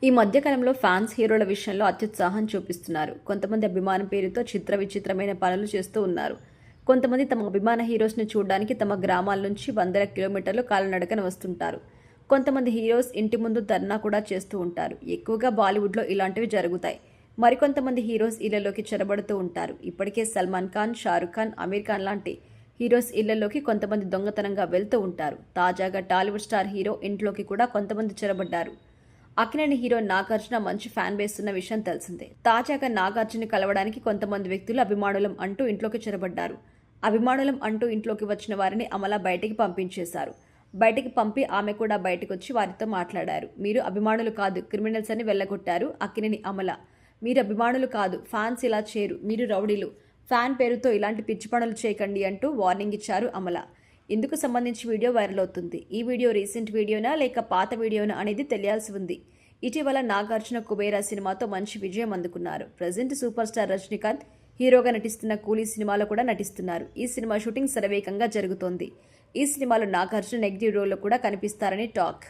ఈ మధ్యకాలంలో ఫ్యాన్స్ హీరోల విషయంలో అత్యుత్సాహం చూపిస్తున్నారు. కొంతమంది అభిమానం పేరుతో చిత్ర విచిత్రమైన పనులు చేస్తూ ఉన్నారు. కొంతమంది తమ అభిమాన హీరోస్ని చూడడానికి తమ గ్రామాల నుంచి వందల కిలోమీటర్లు కాలినడకన వస్తుంటారు. కొంతమంది హీరోస్ ఇంటి ముందు ధర్నా కూడా చేస్తూ ఉంటారు. ఎక్కువగా బాలీవుడ్లో ఇలాంటివి జరుగుతాయి. మరికొంతమంది హీరోస్ ఇళ్లలోకి చొరబడుతూ ఉంటారు. ఇప్పటికే సల్మాన్ ఖాన్, షారుఖ్ ఖాన్, అమీర్ ఖాన్ లాంటి హీరోస్ ఇళ్లలోకి కొంతమంది దొంగతనంగా వెళ్తూ ఉంటారు. తాజాగా టాలీవుడ్ స్టార్ హీరో ఇంట్లోకి కూడా కొంతమంది చొరబడ్డారు. అక్కినేని హీరో నాగార్జున మంచి ఫ్యాన్ బేస్ ఉన్న విషయం తెలిసిందే. తాజాగా నాగార్జున కలవడానికి కొంతమంది వ్యక్తులు అభిమానులం అంటూ ఇంట్లోకి చొరబడ్డారు. అభిమానులం అంటూ ఇంట్లోకి వచ్చిన వారిని అమల బయటికి పంపించేశారు. బయటికి పంపి ఆమె కూడా బయటకొచ్చి వారితో మాట్లాడారు. మీరు అభిమానులు కాదు, క్రిమినల్స్ అని వెళ్ళగొట్టారు అక్కినేని అమల. మీరు అభిమానులు కాదు, ఫ్యాన్స్ ఇలా చేయరు, మీరు రౌడీలు, ఫ్యాన్ పేరుతో ఇలాంటి పిచ్చి పనులు చేయకండి అంటూ వార్నింగ్ ఇచ్చారు అమల. ఇందుకు సంబంధించి వీడియో వైరల్ అవుతుంది. ఈ వీడియో రీసెంట్ వీడియోనా లేక పాత వీడియోనా అనేది తెలియాల్సి ఉంది. ఇటీవల నాగార్జున కుబేరా సినిమాతో మంచి విజయం అందుకున్నారు. ప్రజెంట్ సూపర్ స్టార్ రజనీకాంత్ హీరోగా నటిస్తున్న కూలీ సినిమాలో కూడా నటిస్తున్నారు. ఈ సినిమా షూటింగ్ శరవేగంగా జరుగుతోంది. ఈ సినిమాలో నాగార్జున నెగిటివ్ రోల్లో కూడా కనిపిస్తారని టాక్.